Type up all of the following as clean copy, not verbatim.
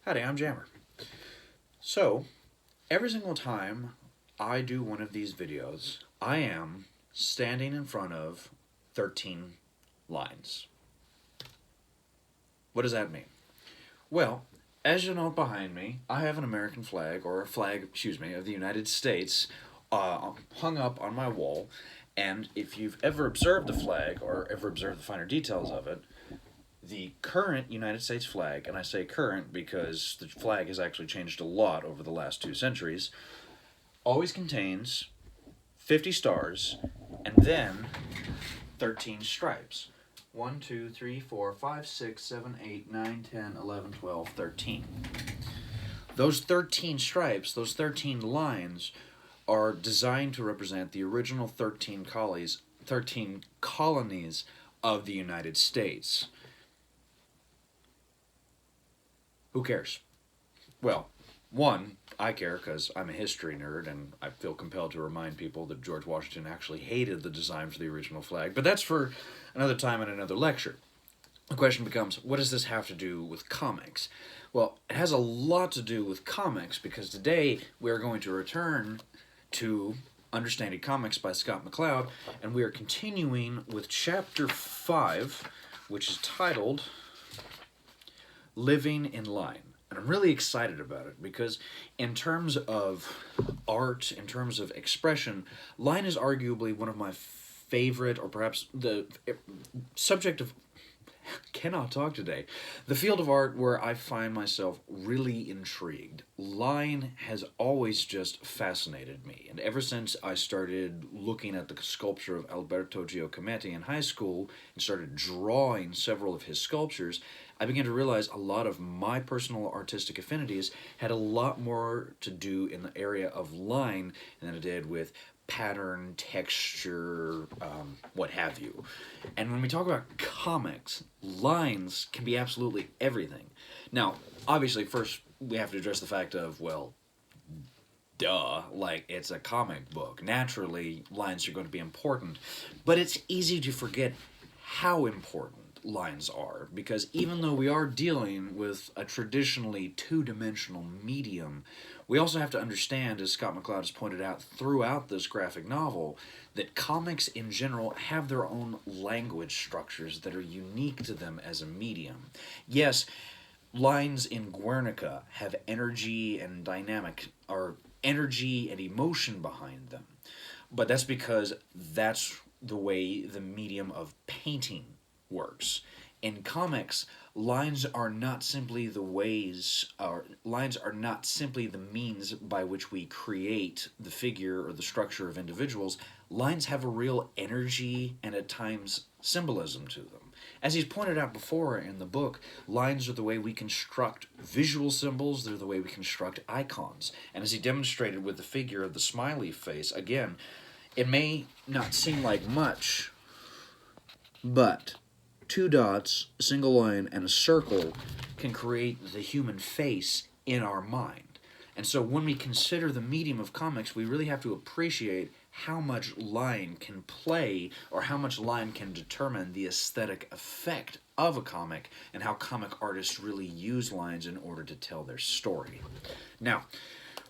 Howdy, I'm Jammer. So, every single time I do one of these videos, I am standing in front of 13 lines. What does that mean? Well, as you note behind me, I have an American flag, or a flag, of the United States, hung up on my wall, and if you've ever observed the flag, or ever observed the finer details of it, the current United States flag, and I say current because the flag has actually changed a lot over the last 2 centuries, always contains 50 stars and then 13 stripes. 1, 2, 3, 4, 5, 6, 7, 8, 9, 10, 11, 12, 13. Those 13 stripes, those 13 lines, are designed to represent the original 13 colonies of the United States. Who cares? Well, one, I care because I'm a history nerd and I feel compelled to remind people that George Washington actually hated the design for the original flag, but that's for another time and another lecture. The question becomes, what does this have to do with comics? Well, it has a lot to do with comics because today we're going to return to Understanding Comics by Scott McCloud, and we are continuing with Chapter 5, which is titled Living in Line. And I'm really excited about it because in terms of art, in terms of expression, line is arguably one of my favorite, or perhaps the subject of cannot talk today. The field of art where I find myself really intrigued. Line has always just fascinated me, and ever since I started looking at the sculpture of Alberto Giacometti in high school and started drawing several of his sculptures, I began to realize a lot of my personal artistic affinities had a lot more to do in the area of line than it did with pattern, texture, what have you. And when we talk about comics, lines can be absolutely everything. Now, obviously, first we have to address the fact of, well, duh, like, it's a comic book. Naturally, lines are going to be important, but it's easy to forget how important lines are, because even though we are dealing with a traditionally two-dimensional medium, we also have to understand, as Scott McCloud has pointed out throughout this graphic novel, that comics in general have their own language structures that are unique to them as a medium. Yes, lines in Guernica have energy and or energy and emotion behind them, but that's because that's the way the medium of painting works. In comics, lines are not simply the means by which we create the figure or the structure of individuals. Lines have a real energy and at times symbolism to them. As he's pointed out before in the book, lines are the way we construct visual symbols, they're the way we construct icons. And as he demonstrated with the figure of the smiley face, again, it may not seem like much, but 2 dots, a single line, and a circle can create the human face in our mind. And so when we consider the medium of comics, we really have to appreciate how much line can play, or how much line can determine the aesthetic effect of a comic, and how comic artists really use lines in order to tell their story. Now,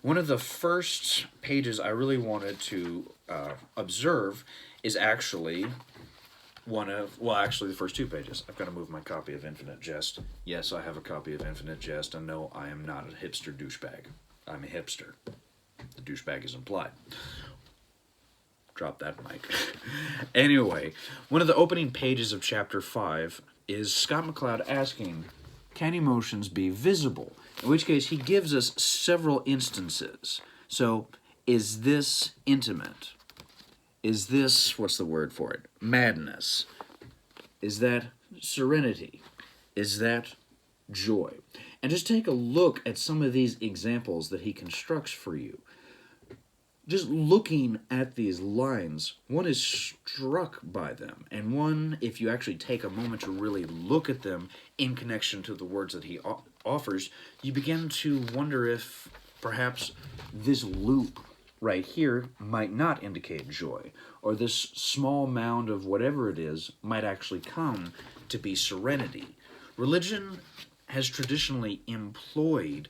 one of the first pages I really wanted to observe is actually the first 2 pages. I've got to move my copy of Infinite Jest. Yes, I have a copy of Infinite Jest, and no, I am not a hipster douchebag. I'm a hipster. The douchebag is implied. Drop that mic. Anyway, one of the opening pages of Chapter 5 is Scott McCloud asking, can emotions be visible? In which case, he gives us several instances. So, is this intimate? Is this, what's the word for it? Madness. Is that serenity? Is that joy? And just take a look at some of these examples that he constructs for you. Just looking at these lines, one is struck by them. And one, if you actually take a moment to really look at them in connection to the words that he offers, you begin to wonder if perhaps this loop right here might not indicate joy, or this small mound of whatever it is might actually come to be serenity. Religion has traditionally employed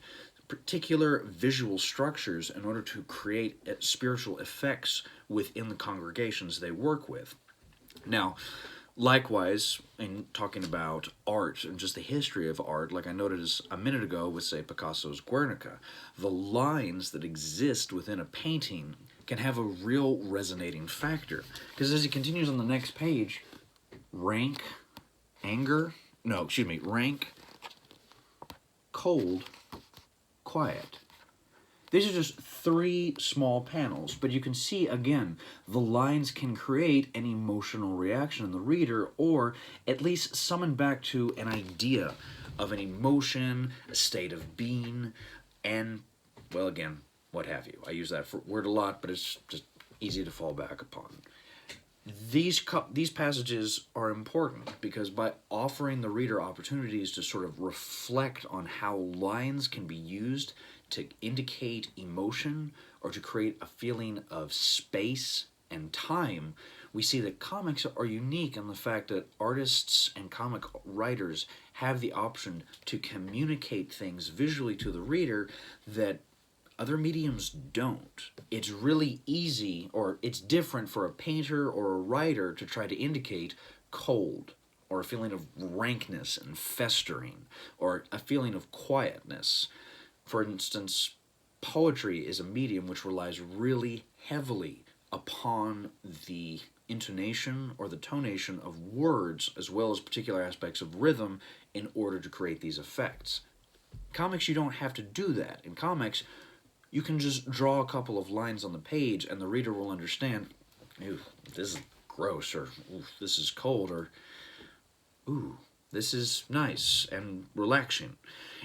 particular visual structures in order to create spiritual effects within the congregations they work with. Now, likewise, in talking about art and just the history of art, like I noted a minute ago with, say, Picasso's Guernica, the lines that exist within a painting can have a real resonating factor. Because as he continues on the next page, rank, cold, quiet. These are just 3 small panels, but you can see, again, the lines can create an emotional reaction in the reader, or at least summon back to an idea of an emotion, a state of being, and, well, again, what have you. I use that word a lot, but it's just easy to fall back upon. These passages are important because by offering the reader opportunities to sort of reflect on how lines can be used to indicate emotion or to create a feeling of space and time, we see that comics are unique in the fact that artists and comic writers have the option to communicate things visually to the reader that other mediums don't. It's really easy, or it's different for a painter or a writer to try to indicate cold, or a feeling of rankness and festering, or a feeling of quietness. For instance, poetry is a medium which relies really heavily upon the intonation or the tonation of words, as well as particular aspects of rhythm, in order to create these effects. Comics, you don't have to do that. In comics, you can just draw a couple of lines on the page and the reader will understand, ooh, this is gross, or ooh, this is cold, or ooh, this is nice and relaxing.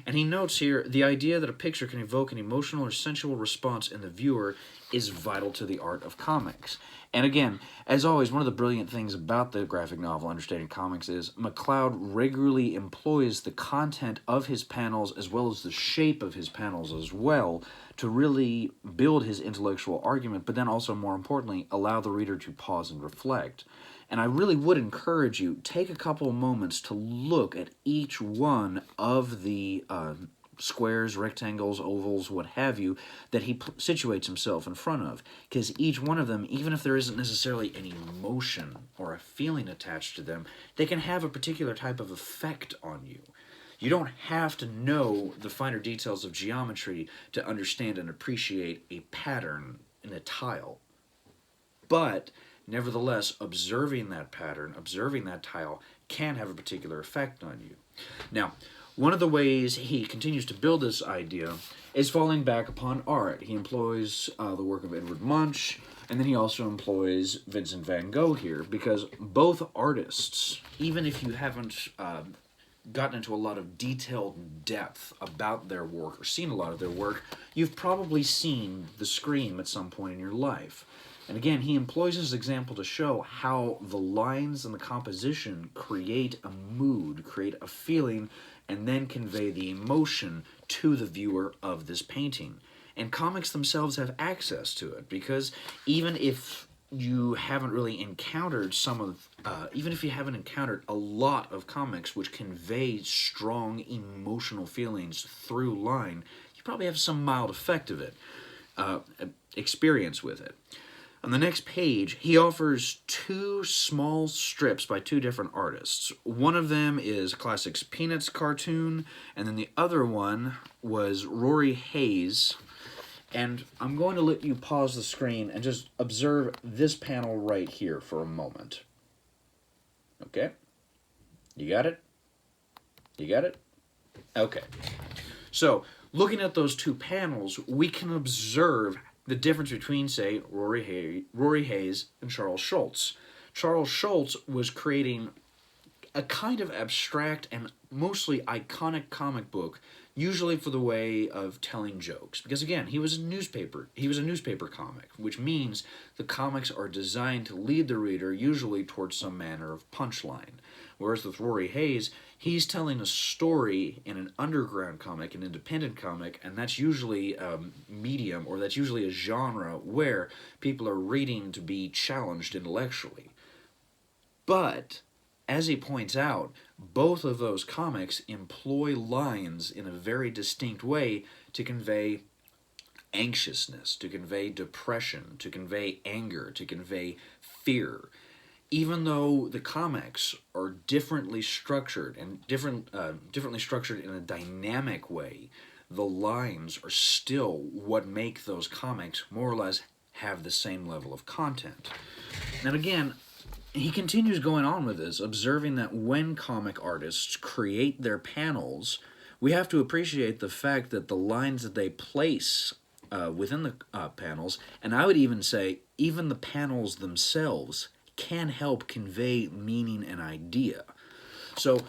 And he notes here, the idea that a picture can evoke an emotional or sensual response in the viewer is vital to the art of comics. And again, as always, one of the brilliant things about the graphic novel Understanding Comics is McCloud regularly employs the content of his panels as well as the shape of his panels as well to really build his intellectual argument, but then also, more importantly, allow the reader to pause and reflect. And I really would encourage you, take a couple of moments to look at each one of the squares, rectangles, ovals, what have you, that he situates himself in front of. Because each one of them, even if there isn't necessarily an emotion or a feeling attached to them, they can have a particular type of effect on you. You don't have to know the finer details of geometry to understand and appreciate a pattern in a tile. But nevertheless, observing that pattern, observing that tile, can have a particular effect on you. Now, one of the ways he continues to build this idea is falling back upon art. He employs the work of Edward Munch, and then he also employs Vincent van Gogh here, because both artists, even if you haven't gotten into a lot of detailed depth about their work or seen a lot of their work, you've probably seen The Scream at some point in your life. And again, he employs this example to show how the lines and the composition create a mood, create a feeling, and then convey the emotion to the viewer of this painting. And comics themselves have access to it, because even if you haven't really encountered even if you haven't encountered a lot of comics which convey strong emotional feelings through line, you probably have some mild effect of it, experience with it. On the next page, he offers 2 small strips by 2 different artists. One of them is Classics Peanuts cartoon, and then the other one was Rory Hayes. And I'm going to let you pause the screen and just observe this panel right here for a moment. Okay? You got it? You got it? Okay. So, looking at those 2 panels, we can observe the difference between, say, Rory Hayes and Charles Schulz. Charles Schulz was creating a kind of abstract and mostly iconic comic book, usually for the way of telling jokes. Because again, he was a newspaper comic, which means the comics are designed to lead the reader usually towards some manner of punchline. Whereas with Rory Hayes, he's telling a story in an underground comic, an independent comic, and that's usually a medium, or that's usually a genre where people are reading to be challenged intellectually. But, as he points out, both of those comics employ lines in a very distinct way to convey anxiousness, to convey depression, to convey anger, to convey fear. Even though the comics are differently structured and differently structured in a dynamic way, the lines are still what make those comics more or less have the same level of content. And again, he continues going on with this, observing that when comic artists create their panels, we have to appreciate the fact that the lines that they place within the panels, and I would even say even the panels themselves, can help convey meaning and idea. So,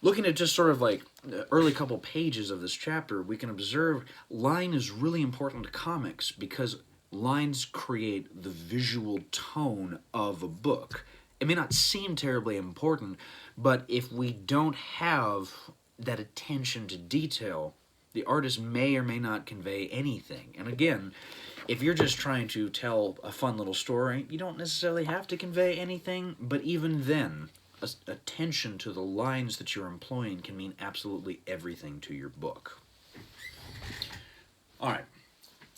looking at just sort of like the early couple pages of this chapter, we can observe line is really important to comics because lines create the visual tone of a book. It may not seem terribly important, but if we don't have that attention to detail, the artist may or may not convey anything. And again, if you're just trying to tell a fun little story, you don't necessarily have to convey anything, but even then, attention to the lines that you're employing can mean absolutely everything to your book. Alright,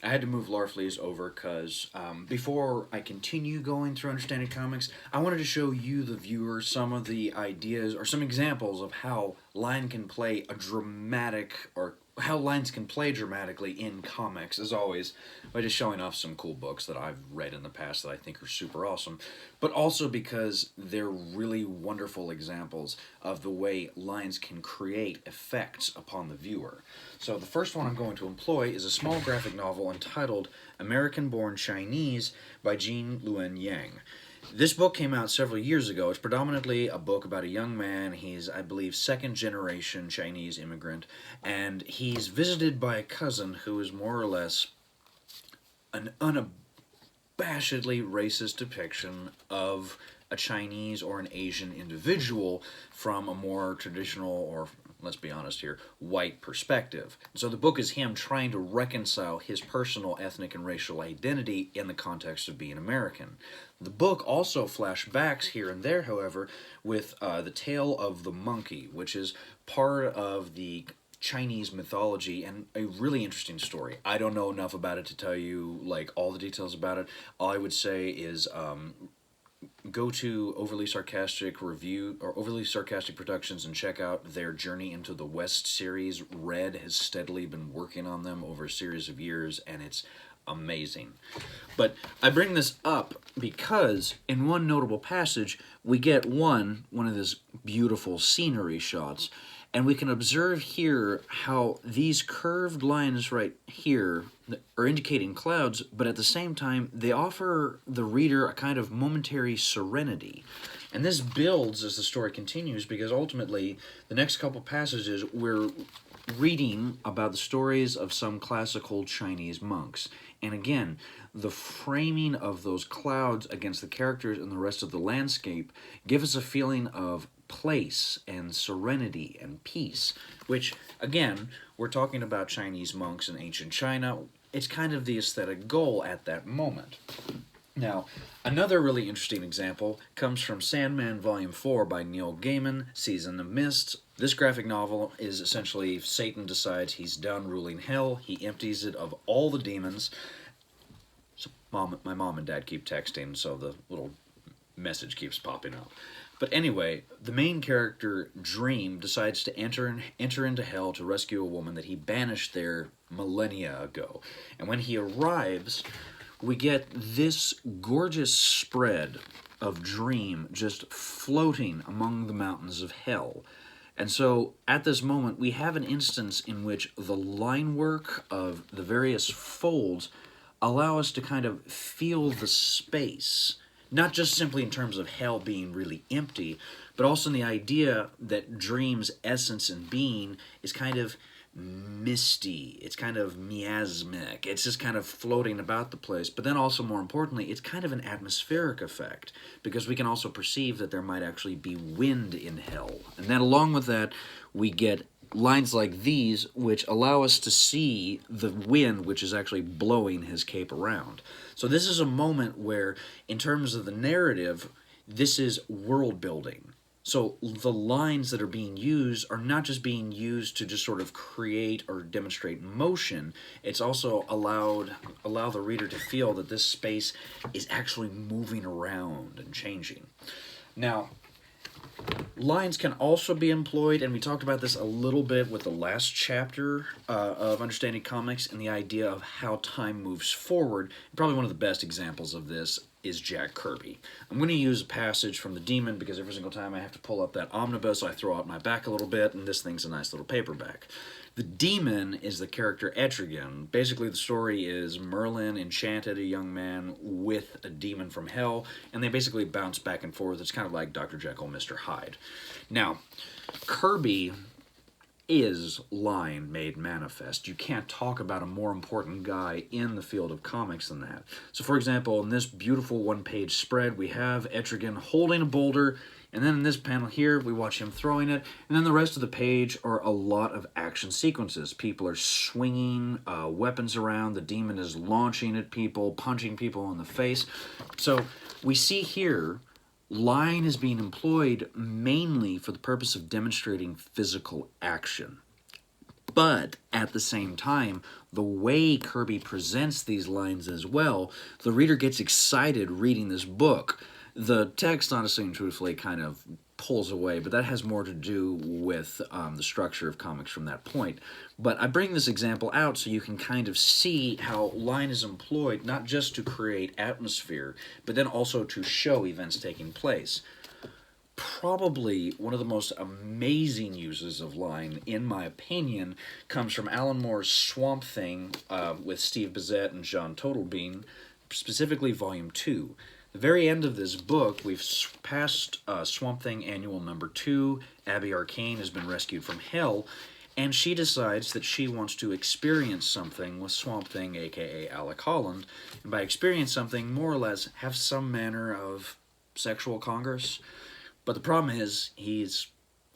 I had to move Larfleeze over because before I continue going through Understanding Comics, I wanted to show you, the viewer, some of the ideas or some examples of how line can play a dramatic, or how lines can play dramatically in comics, as always, by just showing off some cool books that I've read in the past that I think are super awesome, but also because they're really wonderful examples of the way lines can create effects upon the viewer. So the first one I'm going to employ is a small graphic novel entitled American-Born Chinese by Jean Luen Yang. This book came out several years ago. It's predominantly a book about a young man. He's, I believe, second-generation Chinese immigrant, and he's visited by a cousin who is more or less an unabashedly racist depiction of a Chinese or an Asian individual from a more traditional, or let's be honest here, white perspective. So the book is him trying to reconcile his personal ethnic and racial identity in the context of being American. The book also flashbacks here and there, however, with the tale of the monkey, which is part of the Chinese mythology and a really interesting story. I don't know enough about it to tell you like all the details about it. All I would say is go to Overly Sarcastic Review or Overly Sarcastic Productions and check out their Journey into the West series. Red has steadily been working on them over a series of years, and it's amazing. But I bring this up because in one notable passage we get one of these beautiful scenery shots, and we can observe here how these curved lines right here are indicating clouds, but at the same time they offer the reader a kind of momentary serenity. And this builds as the story continues, because ultimately the next couple passages we're reading about the stories of some classical Chinese monks. And again, the framing of those clouds against the characters and the rest of the landscape give us a feeling of place and serenity and peace, which, again, we're talking about Chinese monks in ancient China. It's kind of the aesthetic goal at that moment. Now, another really interesting example comes from Sandman Volume 4 by Neil Gaiman, Season of Mist. This graphic novel is essentially Satan decides he's done ruling hell. He empties it of all the demons. So my mom and dad keep texting, so the little message keeps popping up. But anyway, the main character, Dream, decides to enter into hell to rescue a woman that he banished there millennia ago. And when he arrives, we get this gorgeous spread of Dream just floating among the mountains of hell. And so, at this moment, we have an instance in which the line work of the various folds allow us to kind of feel the space. Not just simply in terms of hell being really empty, but also in the idea that Dream's essence and being is kind of misty, it's kind of miasmic, it's just kind of floating about the place. But then also, more importantly, it's kind of an atmospheric effect, because we can also perceive that there might actually be wind in hell. And then along with that, we get lines like these, which allow us to see the wind which is actually blowing his cape around. So this is a moment where, in terms of the narrative, this is world building. So the lines that are being used are not just being used to just sort of create or demonstrate motion. It's also allow the reader to feel that this space is actually moving around and changing. Now, lines can also be employed, and we talked about this a little bit with the last chapter of Understanding Comics and the idea of how time moves forward. Probably one of the best examples of this is Jack Kirby. I'm going to use a passage from The Demon because every single time I have to pull up that omnibus, I throw out my back a little bit, and this thing's a nice little paperback. The Demon is the character Etrigan. Basically, the story is Merlin enchanted a young man with a demon from hell, and they basically bounce back and forth. It's kind of like Dr. Jekyll, Mr. Hyde. Now, Kirby is line made manifest. You can't talk about a more important guy in the field of comics than that. So, for example, in this beautiful one-page spread, we have Etrigan holding a boulder, and then in this panel here, we watch him throwing it, and then the rest of the page are a lot of action sequences. People are swinging weapons around, the demon is launching at people, punching people in the face. So, we see here line is being employed mainly for the purpose of demonstrating physical action. But at the same time, the way Kirby presents these lines as well, the reader gets excited reading this book. The text, honestly and truthfully, kind of pulls away, but that has more to do with the structure of comics from that point. But I bring this example out so you can kind of see how line is employed not just to create atmosphere, but then also to show events taking place. Probably one of the most amazing uses of line, in my opinion, comes from Alan Moore's Swamp Thing with Steve Bissette and John Totalbean, specifically Volume 2. The very end of this book, we've passed Swamp Thing Annual number 2. Abby Arcane has been rescued from hell, and she decides that she wants to experience something with Swamp Thing, aka Alec Holland, and by experience something, more or less, have some manner of sexual congress. But the problem is, he's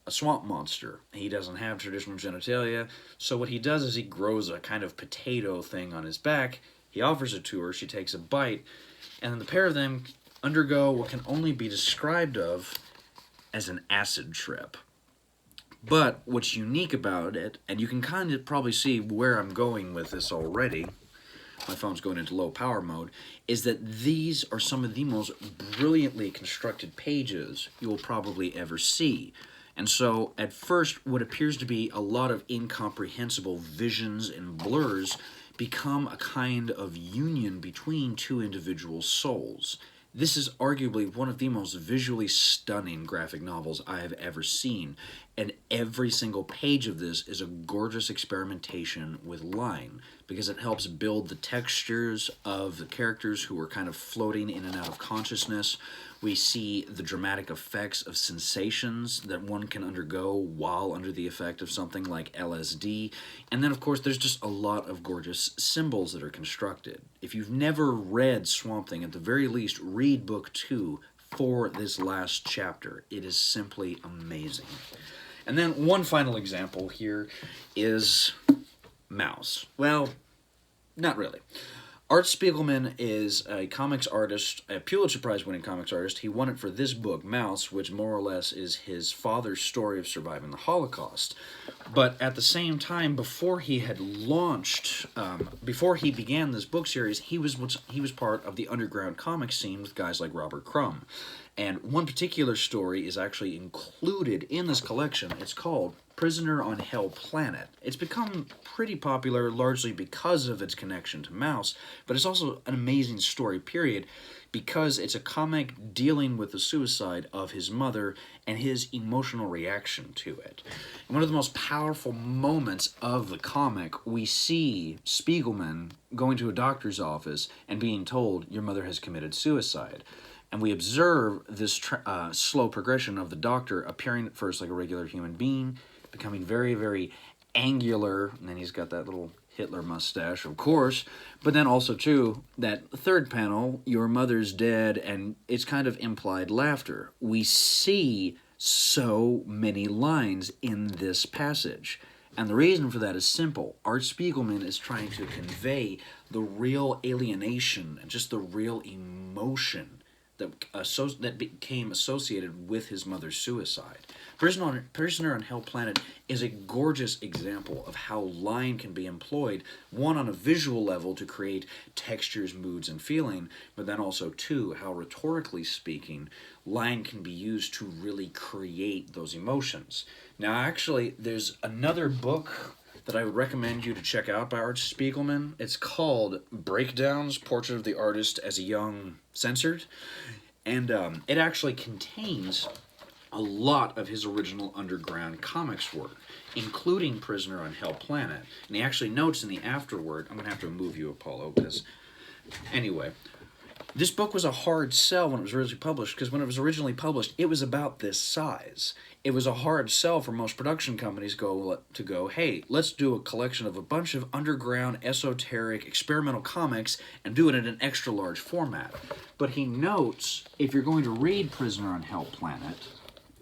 a swamp monster. He doesn't have traditional genitalia, so what he does is he grows a kind of potato thing on his back. He offers it to her, she takes a bite, and then the pair of them undergo what can only be described of as an acid trip. But what's unique about it, and you can kind of probably see where I'm going with this already, my phone's going into low power mode, is that these are some of the most brilliantly constructed pages you will probably ever see. And so, at first, what appears to be a lot of incomprehensible visions and blurs become a kind of union between two individual souls. This is arguably one of the most visually stunning graphic novels I have ever seen, and every single page of this is a gorgeous experimentation with line, because it helps build the textures of the characters who are kind of floating in and out of consciousness. We see the dramatic effects of sensations that one can undergo while under the effect of something like LSD. And then, of course, there's just a lot of gorgeous symbols that are constructed. If you've never read Swamp Thing, at the very least, read Book 2 for this last chapter. It is simply amazing. And then one final example here is Mouse. Well, not really. Art Spiegelman is a comics artist, a Pulitzer Prize-winning comics artist. He won it for this book, Mouse, which more or less is his father's story of surviving the Holocaust. But at the same time, before he had launched, before he began this book series, he was part of the underground comic scene with guys like Robert Crumb. And one particular story is actually included in this collection. It's called Prisoner on Hell Planet. It's become pretty popular largely because of its connection to Mouse, but it's also an amazing story, period, because it's a comic dealing with the suicide of his mother and his emotional reaction to it. And one of the most powerful moments of the comic, we see Spiegelman going to a doctor's office and being told, your mother has committed suicide. And we observe this slow progression of the doctor appearing at first like a regular human being, becoming very, very angular, and then he's got that little Hitler mustache, of course, but then also, too, that third panel, your mother's dead, and it's kind of implied laughter. We see so many lines in this passage, and the reason for that is simple. Art Spiegelman is trying to convey the real alienation and just the real emotion that became associated with his mother's suicide. Prisoner on Hell Planet is a gorgeous example of how line can be employed, one, on a visual level to create textures, moods, and feeling, but then also, two, how rhetorically speaking, line can be used to really create those emotions. Now, actually, there's another book that I would recommend you to check out by Art Spiegelman. It's called Breakdowns, Portrait of the Artist as a Young Censored. And it actually contains a lot of his original underground comics work, including Prisoner on Hell Planet. And he actually notes in the afterword, I'm going to have to move you, Apollo, because... Anyway, this book was a hard sell when it was originally published, because when it was originally published, it was about this size. It was a hard sell for most production companies to go, hey, let's do a collection of a bunch of underground, esoteric, experimental comics and do it in an extra large format. But he notes, if you're going to read Prisoner on Hell Planet,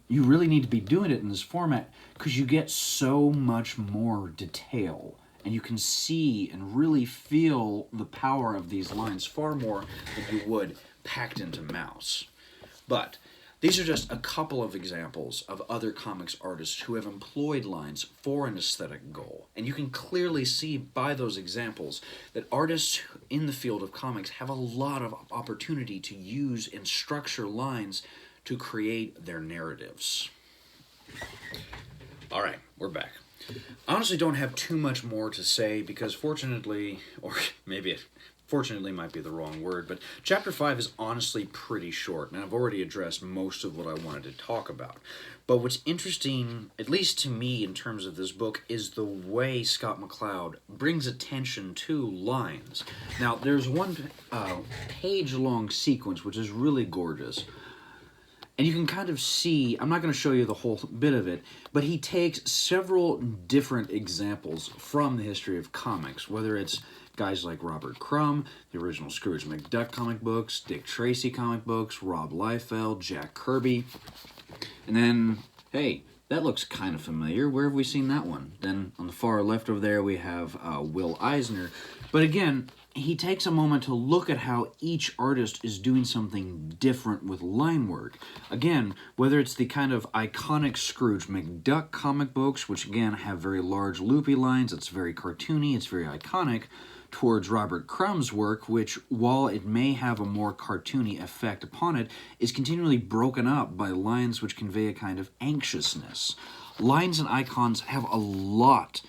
you really need to be doing it in this format because you get so much more detail. And you can see and really feel the power of these lines far more than you would packed into mouse. But these are just a couple of examples of other comics artists who have employed lines for an aesthetic goal. And you can clearly see by those examples that artists in the field of comics have a lot of opportunity to use and structure lines to create their narratives. All right, we're back. I honestly don't have too much more to say because fortunately, or maybe fortunately might be the wrong word, but Chapter 5 is honestly pretty short, and I've already addressed most of what I wanted to talk about. But what's interesting, at least to me in terms of this book, is the way Scott McCloud brings attention to lines. Now, there's one page-long sequence which is really gorgeous. And you can kind of see, I'm not going to show you the whole bit of it, but he takes several different examples from the history of comics, whether it's guys like Robert Crumb, the original Scrooge McDuck comic books, Dick Tracy comic books, Rob Liefeld, Jack Kirby. And then, hey, that looks kind of familiar. Where have we seen that one? Then on the far left over there we have Will Eisner. But again, he takes a moment to look at how each artist is doing something different with line work. Again, whether it's the kind of iconic Scrooge McDuck comic books, which again have very large loopy lines, it's very cartoony, it's very iconic, towards Robert Crumb's work, which, while it may have a more cartoony effect upon it, is continually broken up by lines which convey a kind of anxiousness. Lines and icons have a lot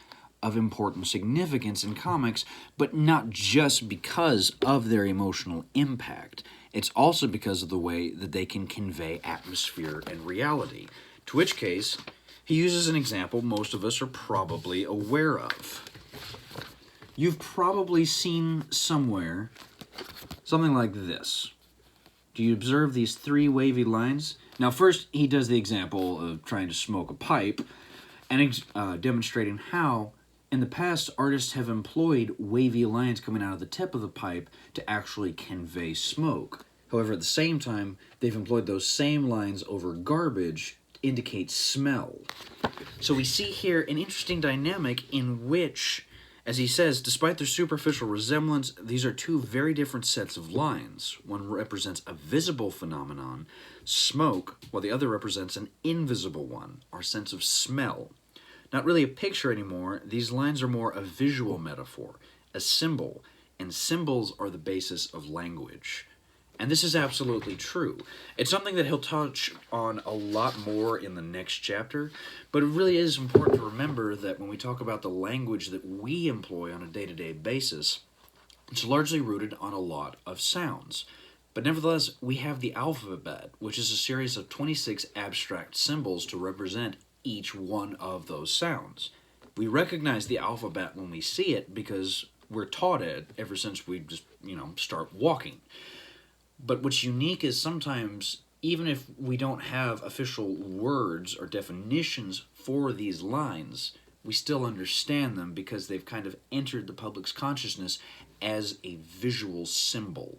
of important significance in comics, but not just because of their emotional impact. It's also because of the way that they can convey atmosphere and reality. To which case, he uses an example most of us are probably aware of. You've probably seen somewhere something like this. Do you observe these three wavy lines? Now, first, he does the example of trying to smoke a pipe and demonstrating how in the past, artists have employed wavy lines coming out of the tip of the pipe to actually convey smoke. However, at the same time, they've employed those same lines over garbage to indicate smell. So we see here an interesting dynamic in which, as he says, despite their superficial resemblance, these are two very different sets of lines. One represents a visible phenomenon, smoke, while the other represents an invisible one, our sense of smell. Not really a picture anymore, these lines are more a visual metaphor, a symbol, and symbols are the basis of language. And this is absolutely true. It's something that he'll touch on a lot more in the next chapter, but it really is important to remember that when we talk about the language that we employ on a day-to-day basis, it's largely rooted on a lot of sounds. But nevertheless, we have the alphabet, which is a series of 26 abstract symbols to represent each one of those sounds. We recognize the alphabet when we see it because we're taught it ever since we just, start walking. But what's unique is sometimes, even if we don't have official words or definitions for these lines, we still understand them because they've kind of entered the public's consciousness as a visual symbol.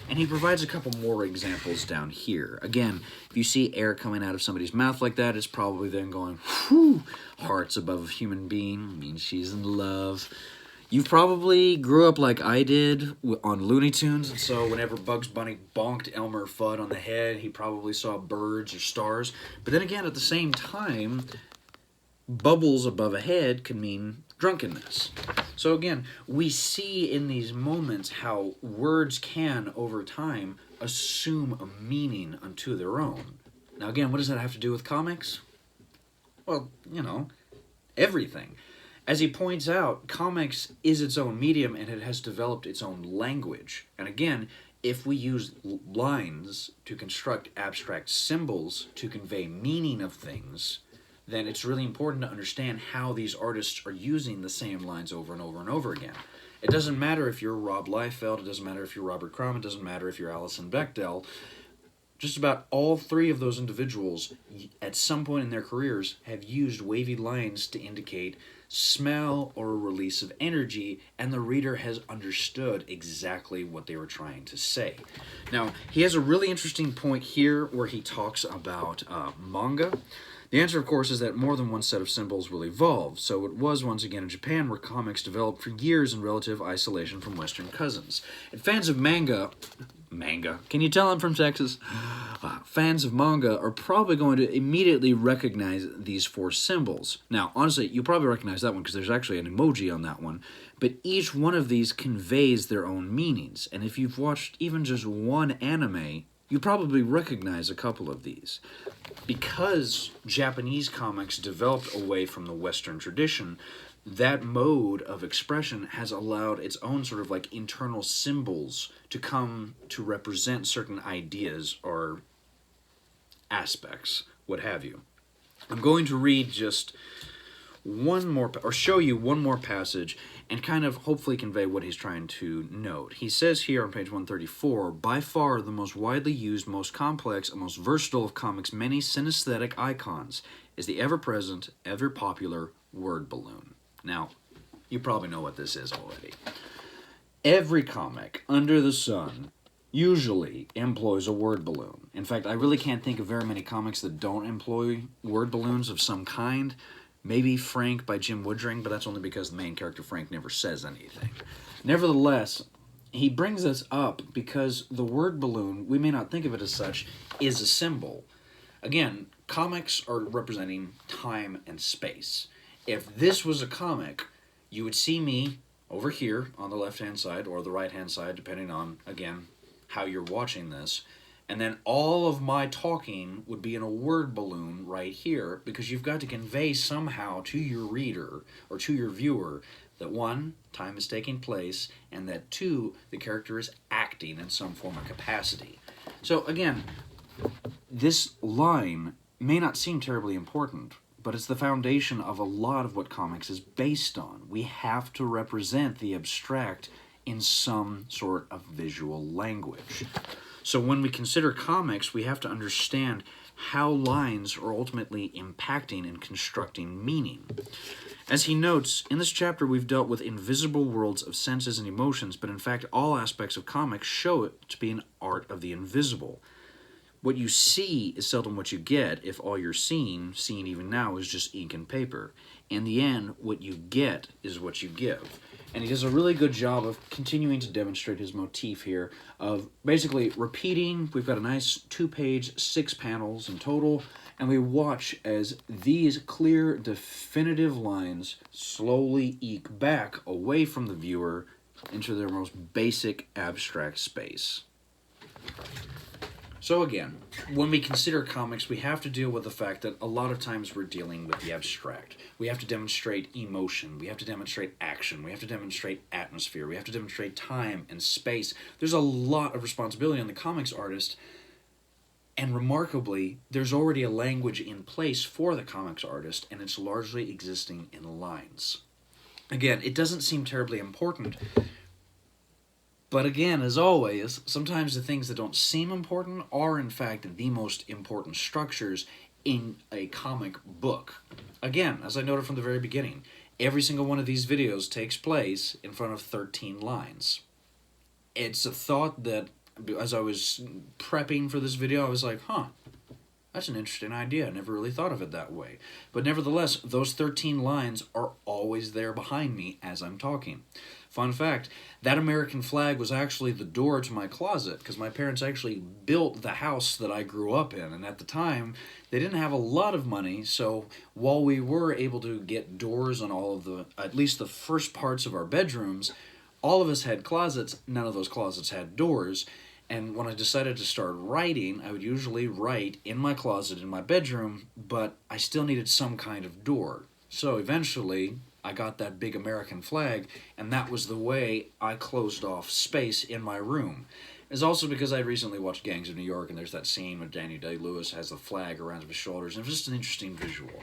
And he provides a couple more examples down here. Again, if you see air coming out of somebody's mouth like that, it's probably them going, whew, hearts above a human being, means she's in love. You've probably grew up like I did on Looney Tunes, and so whenever Bugs Bunny bonked Elmer Fudd on the head, he probably saw birds or stars. But then again, at the same time, bubbles above a head can mean drunkenness. So again, we see in these moments how words can, over time, assume a meaning unto their own. Now again, what does that have to do with comics? Well, everything. As he points out, comics is its own medium and it has developed its own language. And again, if we use lines to construct abstract symbols to convey meaning of things, then it's really important to understand how these artists are using the same lines over and over and over again. It doesn't matter if you're Rob Liefeld, it doesn't matter if you're Robert Crumb, it doesn't matter if you're Alison Bechdel. Just about all three of those individuals, at some point in their careers, have used wavy lines to indicate smell or a release of energy, and the reader has understood exactly what they were trying to say. Now, he has a really interesting point here where he talks about manga. The answer, of course, is that more than one set of symbols will evolve. So it was once again in Japan, where comics developed for years in relative isolation from Western cousins. And fans of manga, can you tell I'm from Texas? Fans of manga are probably going to immediately recognize these four symbols. Now, honestly, you'll probably recognize that one because there's actually an emoji on that one. But each one of these conveys their own meanings. And if you've watched even just one anime, you probably recognize a couple of these. Because Japanese comics developed away from the Western tradition, that mode of expression has allowed its own sort of like internal symbols to come to represent certain ideas or aspects, what have you. I'm going to read just one more, or show you one more passage and kind of hopefully convey what he's trying to note. He says here on page 134, by far the most widely used, most complex, and most versatile of comics' many synesthetic icons is the ever-present, ever-popular word balloon. Now, you probably know what this is already. Every comic under the sun usually employs a word balloon. In fact, I really can't think of very many comics that don't employ word balloons of some kind. Maybe Frank by Jim Woodring, but that's only because the main character, Frank, never says anything. Nevertheless, he brings this up because the word balloon, we may not think of it as such, is a symbol. Again, comics are representing time and space. If this was a comic, you would see me over here on the left-hand side or the right-hand side, depending on, again, how you're watching this. And then all of my talking would be in a word balloon right here, because you've got to convey somehow to your reader or to your viewer that one, time is taking place, and that two, the character is acting in some form of capacity. So again, this line may not seem terribly important, but it's the foundation of a lot of what comics is based on. We have to represent the abstract in some sort of visual language. So when we consider comics, we have to understand how lines are ultimately impacting and constructing meaning. As he notes, in this chapter we've dealt with invisible worlds of senses and emotions, but in fact all aspects of comics show it to be an art of the invisible. What you see is seldom what you get if all you're seeing even now, is just ink and paper. In the end, what you get is what you give. And he does a really good job of continuing to demonstrate his motif here of basically repeating. We've got a nice 2-page, 6 panels in total, and we watch as these clear, definitive lines slowly eke back away from the viewer into their most basic abstract space. So again, when we consider comics, we have to deal with the fact that a lot of times we're dealing with the abstract. We have to demonstrate emotion, we have to demonstrate action, we have to demonstrate atmosphere, we have to demonstrate time and space. There's a lot of responsibility on the comics artist, and remarkably, there's already a language in place for the comics artist, and it's largely existing in lines. Again, it doesn't seem terribly important, but again, as always, sometimes the things that don't seem important are in fact the most important structures in a comic book. Again, as I noted from the very beginning, every single one of these videos takes place in front of 13 lines. It's a thought that, as I was prepping for this video, I was like, That's an interesting idea. I never really thought of it that way. But nevertheless, those 13 lines are always there behind me as I'm talking. Fun fact, that American flag was actually the door to my closet, because my parents actually built the house that I grew up in. And at the time, they didn't have a lot of money, so while we were able to get doors on all of the, at least the first parts of our bedrooms, all of us had closets. None of those closets had doors. And when I decided to start writing, I would usually write in my closet in my bedroom, but I still needed some kind of door. So eventually, I got that big American flag, and that was the way I closed off space in my room. It's also because I recently watched Gangs of New York, and there's that scene where Daniel Day-Lewis has the flag around his shoulders, and it was just an interesting visual.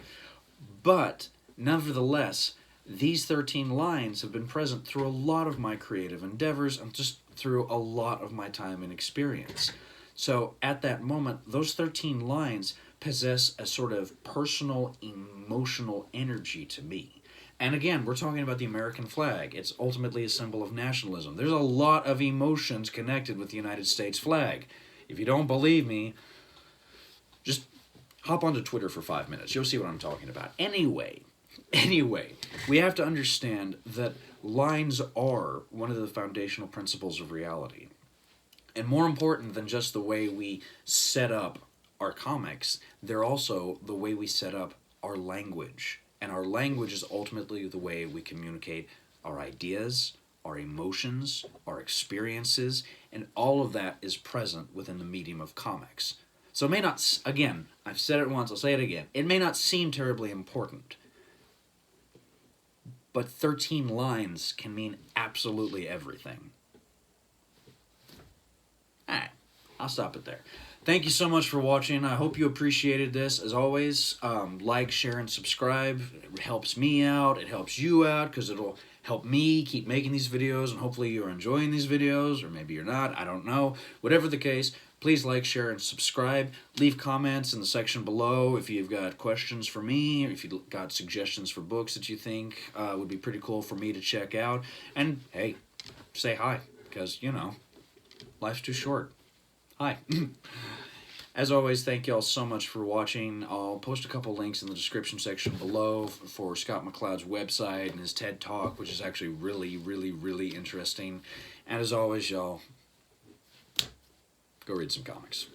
But, nevertheless, these 13 lines have been present through a lot of my creative endeavors and just through a lot of my time and experience. So at that moment, those 13 lines possess a sort of personal, emotional energy to me. And again, we're talking about the American flag. It's ultimately a symbol of nationalism. There's a lot of emotions connected with the United States flag. If you don't believe me, just hop onto Twitter for 5 minutes. You'll see what I'm talking about. Anyway, we have to understand that lines are one of the foundational principles of reality. And more important than just the way we set up our comics, they're also the way we set up our language. And our language is ultimately the way we communicate our ideas, our emotions, our experiences, and all of that is present within the medium of comics. So it may not, again, I've said it once, I'll say it again, it may not seem terribly important, but 13 lines can mean absolutely everything. Alright, I'll stop it there. Thank you so much for watching. I hope you appreciated this. As always, like, share, and subscribe. It helps me out. It helps you out because it'll help me keep making these videos, and hopefully you're enjoying these videos, or maybe you're not. I don't know. Whatever the case, please like, share, and subscribe. Leave comments in the section below if you've got questions for me, or if you've got suggestions for books that you think would be pretty cool for me to check out. And, hey, say hi, because, you know, life's too short. Hi. As always, thank you all so much for watching. I'll post a couple links in the description section below for Scott McCloud's website and his TED Talk, which is actually really, really, really interesting. And as always, y'all, go read some comics.